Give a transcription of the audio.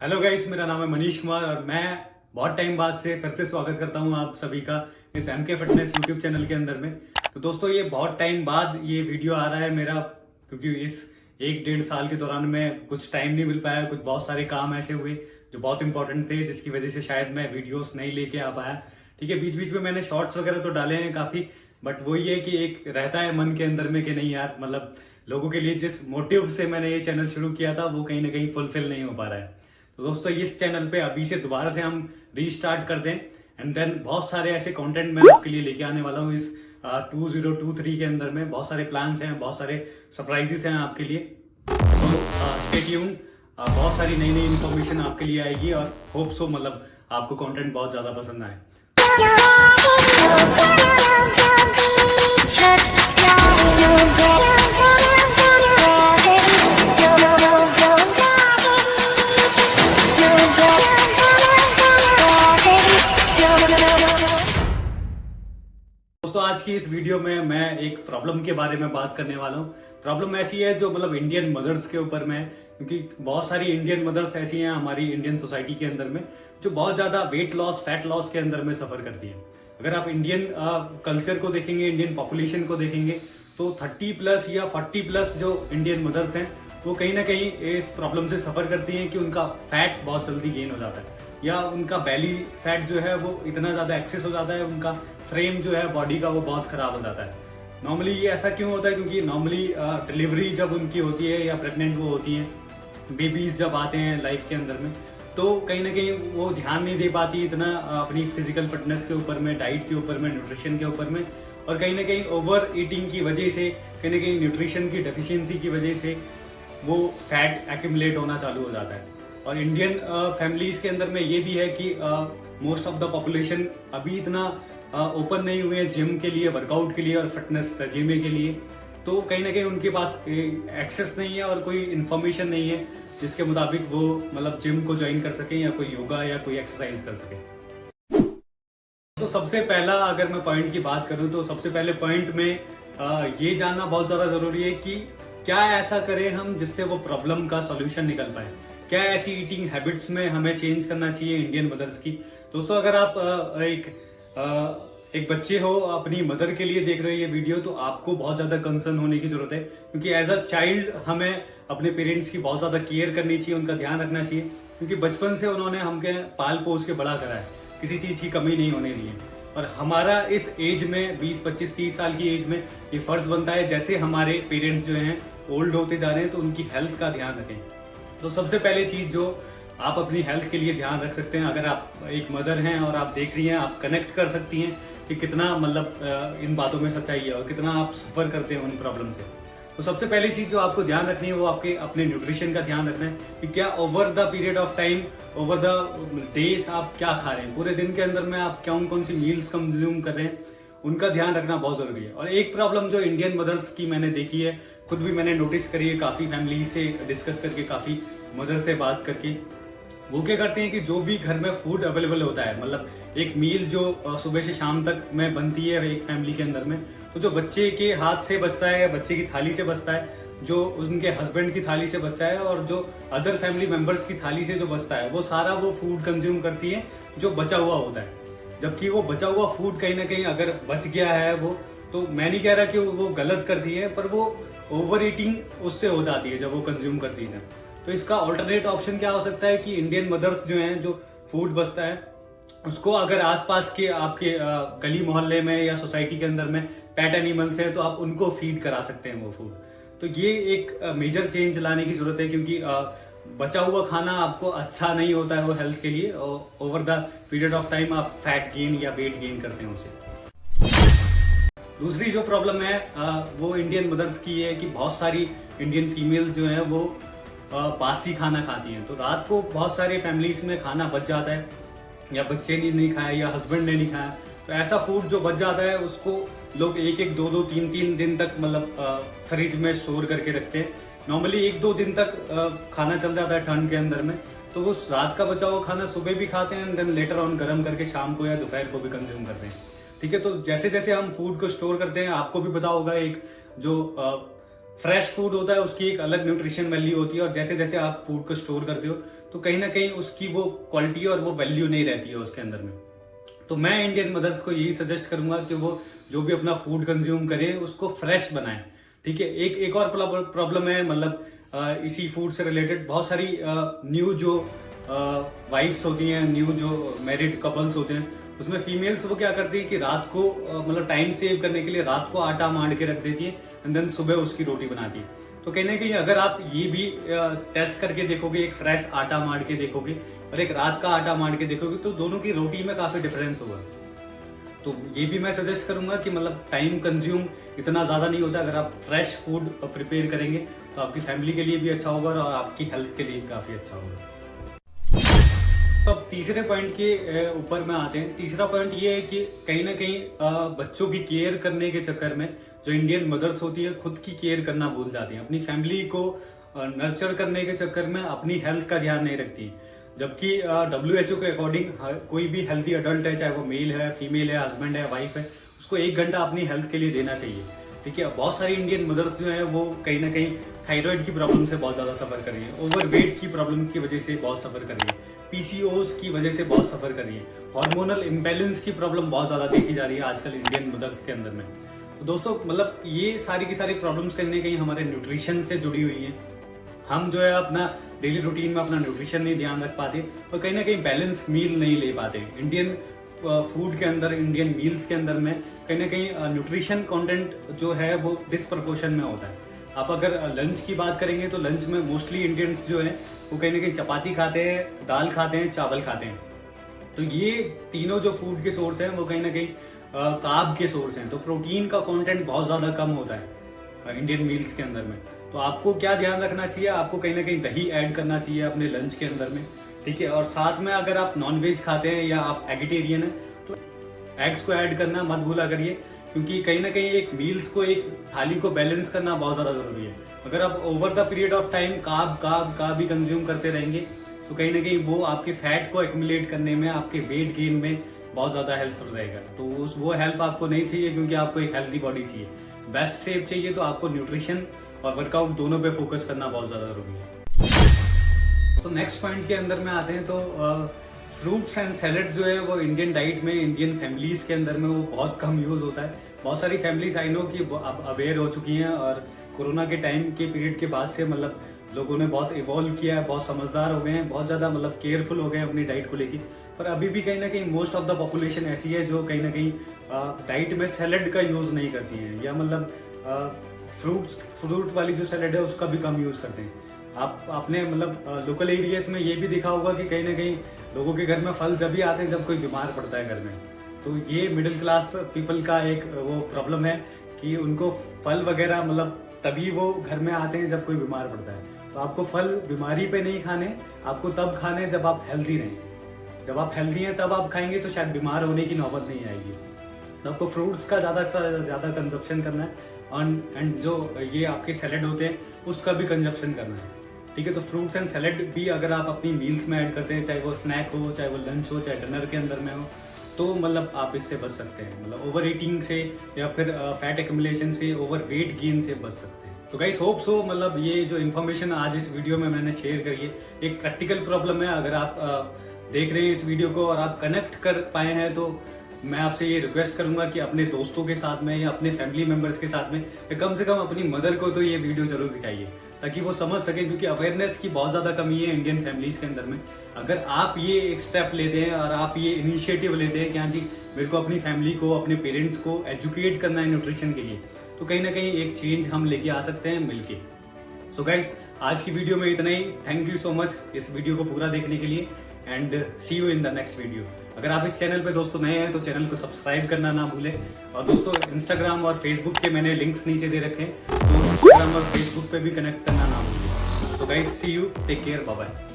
Hello guys, मेरा नाम है मनीष कुमार और मैं बहुत टाइम बाद से फिर से स्वागत करता हूं आप सभी का इस एमके फिटनेस यूट्यूब चैनल के अंदर में। तो दोस्तों, ये बहुत टाइम बाद ये वीडियो आ रहा है मेरा, क्योंकि इस 1-1.5 साल के दौरान में कुछ टाइम नहीं मिल पाया। कुछ बहुत सारे काम ऐसे हुए जो बहुत इंपॉर्टेंट थे, जिसकी वजह से शायद मैं वीडियोस नहीं लेके आ पाया। ठीक है, बीच बीच में मैंने शॉर्ट्स वगैरह तो डाले हैं काफ़ी, बट वही है कि एक रहता है मन के अंदर में कि नहीं यार, मतलब लोगों के लिए जिस मोटिव से मैंने ये चैनल शुरू किया था वो कहीं ना कहीं फुलफिल नहीं हो पा रहा है। तो दोस्तों, इस चैनल पे अभी से दोबारा से हम रीस्टार्ट करते हैं एंड देन बहुत सारे ऐसे कंटेंट मैं आपके लिए लेके आने वाला हूँ इस 2023 के अंदर में। बहुत सारे प्लान्स हैं, बहुत सारे सरप्राइजेस हैं आपके लिए। तो स्टे ट्यून, बहुत सारी नई नई इन्फॉर्मेशन आपके लिए आएगी और होप सो मतलब आपको कंटेंट बहुत ज़्यादा पसंद आए। Touch the sky, दोस्तों, आज की इस वीडियो में मैं एक प्रॉब्लम के बारे में बात करने वाला हूँ। प्रॉब्लम ऐसी है जो मतलब इंडियन मदर्स के ऊपर में है, क्योंकि बहुत सारी इंडियन मदर्स ऐसी हैं हमारी इंडियन सोसाइटी के अंदर में जो बहुत ज़्यादा वेट लॉस, फैट लॉस के अंदर में सफ़र करती हैं। अगर आप इंडियन कल्चर को देखेंगे, इंडियन पॉपुलेशन को देखेंगे, तो 30+ या 40+ जो इंडियन मदर्स हैं वो कहीं ना कहीं इस प्रॉब्लम से सफ़र करती हैं कि उनका फैट बहुत जल्दी गेन हो जाता है, या उनका बेली फैट जो है वो इतना ज़्यादा एक्सेस हो जाता है, उनका फ्रेम जो है बॉडी का वो बहुत ख़राब हो जाता है। नॉर्मली ये ऐसा क्यों होता है? क्योंकि नॉर्मली डिलीवरी जब उनकी होती है या प्रेग्नेंट वो होती हैं, बेबीज़ जब आते हैं लाइफ के अंदर में, तो कहीं ना कहीं वो ध्यान नहीं दे पाती इतना अपनी फिजिकल फिटनेस के ऊपर में, डाइट के ऊपर में, न्यूट्रिशन के ऊपर में, और कहीं ना कहीं ओवर ईटिंग की वजह से, कहीं ना कहीं न्यूट्रिशन की डेफिशिएंसी की वजह से वो फैट एक्यूमुलेट होना चालू हो जाता है। और इंडियन फैमिलीज के अंदर में ये भी है कि मोस्ट ऑफ द पॉपुलेशन अभी इतना ओपन नहीं हुए हैं जिम के लिए, वर्कआउट के लिए और फिटनेस रजीमे के लिए। तो कहीं ना कहीं उनके पास एक्सेस नहीं है और कोई इन्फॉर्मेशन नहीं है जिसके मुताबिक वो मतलब जिम को ज्वाइन कर सकें या कोई योगा या कोई एक्सरसाइज कर सकें। तो सबसे पहला अगर मैं पॉइंट की बात करूं तो सबसे पहले पॉइंट में ये जानना बहुत ज़्यादा ज़रूरी है कि क्या ऐसा करें हम जिससे वो प्रॉब्लम का सॉल्यूशन निकल पाए। क्या ऐसी ईटिंग हैबिट्स में हमें चेंज करना चाहिए इंडियन मदर्स की? दोस्तों, अगर आप एक बच्चे हो, अपनी मदर के लिए देख रहे हो ये वीडियो, तो आपको बहुत ज़्यादा कंसर्न होने की ज़रूरत है, क्योंकि एज अ चाइल्ड हमें अपने पेरेंट्स की बहुत ज़्यादा केयर करनी चाहिए, उनका ध्यान रखना चाहिए, क्योंकि बचपन से उन्होंने हमके पाल पोस के बड़ा करा है, किसी चीज़ की कमी नहीं होने दी है। और हमारा इस एज में 20, 25, 30 साल की एज में ये फ़र्ज़ बनता है, जैसे हमारे पेरेंट्स जो हैं ओल्ड होते जा रहे हैं, तो उनकी हेल्थ का ध्यान रखें। तो सबसे पहले चीज़ जो आप अपनी हेल्थ के लिए ध्यान रख सकते हैं, अगर आप एक मदर हैं और आप देख रही हैं, आप कनेक्ट कर सकती हैं कि कितना मतलब इन बातों में सच्चाई है और कितना आप सफ़र करते हैं उन प्रॉब्लम से। तो सबसे पहली चीज़ जो आपको ध्यान रखनी है वो आपके अपने न्यूट्रिशन का ध्यान रखना है कि क्या over the period of time, over the days आप क्या खा रहे हैं, पूरे दिन के अंदर में आप कौन कौन सी मील्स कंज्यूम कर रहे हैं, उनका ध्यान रखना बहुत ज़रूरी है। और एक प्रॉब्लम जो इंडियन मदर्स की मैंने देखी है, खुद भी मैंने नोटिस करी है, काफ़ी फैमिली से डिस्कस करके, काफ़ी मदर से बात करके, वो क्या करते हैं कि जो भी घर में फूड अवेलेबल होता है, मतलब एक मील जो सुबह से शाम तक में बनती है एक फैमिली के अंदर में, तो जो बच्चे के हाथ से बचता है, बच्चे की थाली से बचता है, जो उनके हस्बैंड की थाली से बचता है, और जो अदर फैमिली मेंबर्स की थाली से जो बचता है, वो सारा वो फूड कंज्यूम करती है जो बचा हुआ होता है। जबकि वो बचा हुआ फूड कहीं ना कहीं अगर बच गया है वो, तो मैं नहीं कह रहा कि वो गलत करती है, पर वो ओवर ईटिंग उससे हो जाती है जब वो कंज्यूम करती है। तो इसका ऑल्टरनेट ऑप्शन क्या हो सकता है कि इंडियन मदर्स जो हैं, जो फूड बचता है उसको अगर आसपास के आपके गली मोहल्ले में या सोसाइटी के अंदर में पेट एनिमल्स हैं, तो आप उनको फीड करा सकते हैं वो फूड। तो ये एक मेजर चेंज लाने की जरूरत है, क्योंकि बचा हुआ खाना आपको अच्छा नहीं होता है वो हेल्थ के लिए, और over the period of time आप फैट गेन या वेट गेन करते हैं उससे। दूसरी जो प्रॉब्लम है वो इंडियन मदर्स की है कि बहुत सारी इंडियन फीमेल्स जो हैं वो बासी खाना खाती हैं। तो रात को बहुत सारे फैमिलीज में खाना बच जाता है, या बच्चे ने नहीं खाया या हस्बैंड ने नहीं खाया, तो ऐसा फूड जो बच जाता है उसको लोग 1-1, 2-2, 3-3 दिन तक मतलब फ्रिज में स्टोर करके रखते हैं। नॉर्मली 1-2 दिन तक खाना चल जाता है ठंड के अंदर में, तो वो रात का बचा हुआ खाना सुबह भी खाते हैं, देन लेटर ऑन गर्म करके शाम को या दोपहर को भी कंज्यूम करते हैं। ठीक है, तो जैसे जैसे हम फूड को स्टोर करते हैं, आपको भी पता होगा, एक जो फ्रेश फूड होता है उसकी एक अलग न्यूट्रिशन वैल्यू होती है, और जैसे जैसे आप फूड को स्टोर करते हो तो कहीं ना कहीं उसकी वो क्वालिटी और वो वैल्यू नहीं रहती है उसके अंदर में। तो मैं इंडियन मदर्स को यही सजेस्ट करूंगा कि वो जो भी अपना फूड कंज्यूम करे उसको फ्रेश बनाए। ठीक है, एक और प्रॉब्लम है, मतलब इसी फूड से रिलेटेड बहुत सारी न्यू जो वाइफ्स होती हैं, न्यू जो मैरिड कपल्स होते हैं, उसमें फीमेल्स वो क्या करती है कि रात को मतलब टाइम सेव करने के लिए रात को आटा मांड के रख देती है एंड देन सुबह उसकी रोटी बनाती है। तो कहीं ना कहीं अगर आप ये भी टेस्ट करके देखोगे, एक फ्रेश आटा मांड के देखोगे और एक रात का आटा मांड के देखोगे, तो दोनों की रोटी में काफी डिफरेंस होगा। तो ये भी मैं सजेस्ट करूंगा कि मतलब टाइम कंज्यूम इतना ज़्यादा नहीं होता। अगर आप फ्रेश फूड प्रिपेयर करेंगे तो आपकी फैमिली के लिए भी अच्छा होगा और आपकी हेल्थ के लिए भी काफ़ी अच्छा होगा। तो अब तीसरे पॉइंट के ऊपर में आते हैं। तीसरा पॉइंट ये है कि कहीं ना कहीं बच्चों की केयर करने के चक्कर में जो इंडियन मदर्स होती है खुद की केयर करना भूल जाती हैं, अपनी फैमिली को नर्चर करने के चक्कर में अपनी हेल्थ का ध्यान नहीं रखती। जबकि WHO के अकॉर्डिंग कोई भी हेल्थी अडल्ट है, चाहे वो मेल है, फीमेल है, हस्बैंड है, वाइफ है, उसको 1 घंटा अपनी हेल्थ के लिए देना चाहिए। ठीक है, बहुत सारी इंडियन मदर्स जो है वो कहीं ना कहीं थायराइड की प्रॉब्लम से बहुत ज़्यादा सफ़र कर रही है, ओवरवेट की प्रॉब्लम की वजह से बहुत सफ़र कर रही है, PCOS की वजह से बहुत सफ़र कर रही है, हार्मोनल इम्बैलेंस की प्रॉब्लम बहुत ज़्यादा देखी जा रही है आजकल इंडियन मदर्स के अंदर में। तो दोस्तों मतलब ये सारी की सारी प्रॉब्लम्स कहीं ना कहीं हमारे न्यूट्रिशन से जुड़ी हुई हैं। हम जो है अपना डेली रूटीन में अपना न्यूट्रिशन नहीं ध्यान रख पाते और कहीं ना कहीं बैलेंस मील नहीं ले पाते। इंडियन फूड के अंदर, इंडियन मील्स के अंदर में कहीं ना कहीं न्यूट्रिशन कंटेंट जो है वो डिसप्रपोर्शन में होता है। आप अगर लंच की बात करेंगे तो लंच में मोस्टली इंडियंस जो है वो कहीं ना कहीं चपाती खाते हैं, दाल खाते हैं, चावल खाते हैं। तो ये तीनों जो फूड के सोर्स हैं वो कहीं ना कहीं कार्ब के सोर्स हैं। तो प्रोटीन का कंटेंट बहुत ज़्यादा कम होता है इंडियन मील्स के अंदर में। तो आपको क्या ध्यान रखना चाहिए, आपको कहीं ना कहीं दही ऐड करना चाहिए अपने लंच के अंदर में। ठीक है, और साथ में अगर आप नॉनवेज खाते हैं या आप एगिटेरियन हैं तो एग्स को ऐड करना मत भूला करिए, क्योंकि कहीं ना कहीं एक मील्स को, एक थाली को बैलेंस करना बहुत ज़्यादा ज़रूरी है। अगर आप over the period of time carb भी कंज्यूम करते रहेंगे तो कहीं ना कहीं वो आपके फैट को एक्यूमुलेट करने में, आपके वेट गेन में बहुत ज़्यादा हेल्पफुल रहेगा। तो वो हेल्प आपको नहीं चाहिए, क्योंकि आपको एक हेल्दी बॉडी चाहिए, बेस्ट शेप चाहिए। तो आपको न्यूट्रिशन और वर्कआउट दोनों पे फोकस करना बहुत ज़्यादा ज़रूरी है। तो नेक्स्ट पॉइंट के अंदर में आते हैं। तो फ्रूट्स एंड सैलेड जो है वो इंडियन डाइट में, इंडियन फैमिलीज़ के अंदर में वो बहुत कम यूज़ होता है। बहुत सारी फैमिलीज आई नो कि अब अवेयर हो चुकी हैं और कोरोना के टाइम के पीरियड के बाद से मतलब लोगों ने बहुत इवॉल्व किया है, बहुत समझदार हो गए हैं, बहुत ज़्यादा मतलब केयरफुल हो गए हैं अपनी डाइट को लेकर। पर अभी भी कहीं ना कहीं मोस्ट ऑफ द पॉपुलेशन ऐसी है जो कहीं ना कहीं डाइट में सैलेड का यूज़ नहीं करती हैं, या मतलब फ्रूट वाली जो सैलेड है उसका भी कम यूज़ करते हैं। आपने मतलब लोकल एरियाज में ये भी देखा होगा कि कहीं ना कहीं लोगों के घर में फल जब भी आते हैं जब कोई बीमार पड़ता है घर में। तो ये मिडिल क्लास पीपल का एक वो प्रॉब्लम है कि उनको फल वगैरह मतलब तभी वो घर में आते हैं जब कोई बीमार पड़ता है। तो आपको फल बीमारी पे नहीं खाने, आपको तब खाने जब आप हेल्दी रहें। जब आप हेल्दी हैं तब आप खाएंगे तो शायद बीमार होने की नौबत नहीं आएगी। तो आपको फ्रूट्स का ज़्यादा से ज़्यादा कंजप्शन करना है एंड जो ये आपके सैलेड होते हैं उसका भी कंजप्शन करना है। ठीक है, तो फ्रूट्स एंड सैलेड भी अगर आप अपनी मील्स में ऐड करते हैं, चाहे वो स्नैक हो, चाहे वो लंच हो, चाहे डिनर के अंदर में हो, तो मतलब आप इससे बच सकते हैं, मतलब ओवर ईटिंग से या फिर फैट एक्यूमुलेशन से, ओवर वेट गेन से बच सकते हैं। तो गाइस होप सो मतलब ये जो इन्फॉर्मेशन आज इस वीडियो में मैंने शेयर करी है एक प्रैक्टिकल प्रॉब्लम है। अगर आप देख रहे हैं इस वीडियो को और आप कनेक्ट कर पाए हैं तो मैं आपसे ये रिक्वेस्ट करूंगा कि अपने दोस्तों के साथ में या अपने फैमिली मेंबर्स के साथ में या कम से कम अपनी मदर को तो ये वीडियो जरूर दिखाइए ताकि वो समझ सकें, क्योंकि अवेयरनेस की बहुत ज़्यादा कमी है इंडियन फैमिलीज के अंदर में। अगर आप ये एक स्टेप लेते हैं और आप ये इनिशिएटिव लेते हैं कि हाँ जी मेरे को अपनी फैमिली को, अपने पेरेंट्स को एजुकेट करना है न्यूट्रिशन के लिए, तो कहीं ना कहीं एक चेंज हम लेके आ सकते हैं मिलके। सो गाइज आज की वीडियो में इतना ही। थैंक यू सो मच इस वीडियो को पूरा देखने के लिए and see you in the next video. अगर आप इस चैनल पे दोस्तों नए हैं तो चैनल को सब्सक्राइब करना ना भूलें। और दोस्तों इंस्टाग्राम और फेसबुक के मैंने लिंक्स नीचे दे रखे हैं, तो इंस्टाग्राम और फेसबुक पे भी कनेक्ट करना ना भूलें। तो guys see you, take care, bye bye.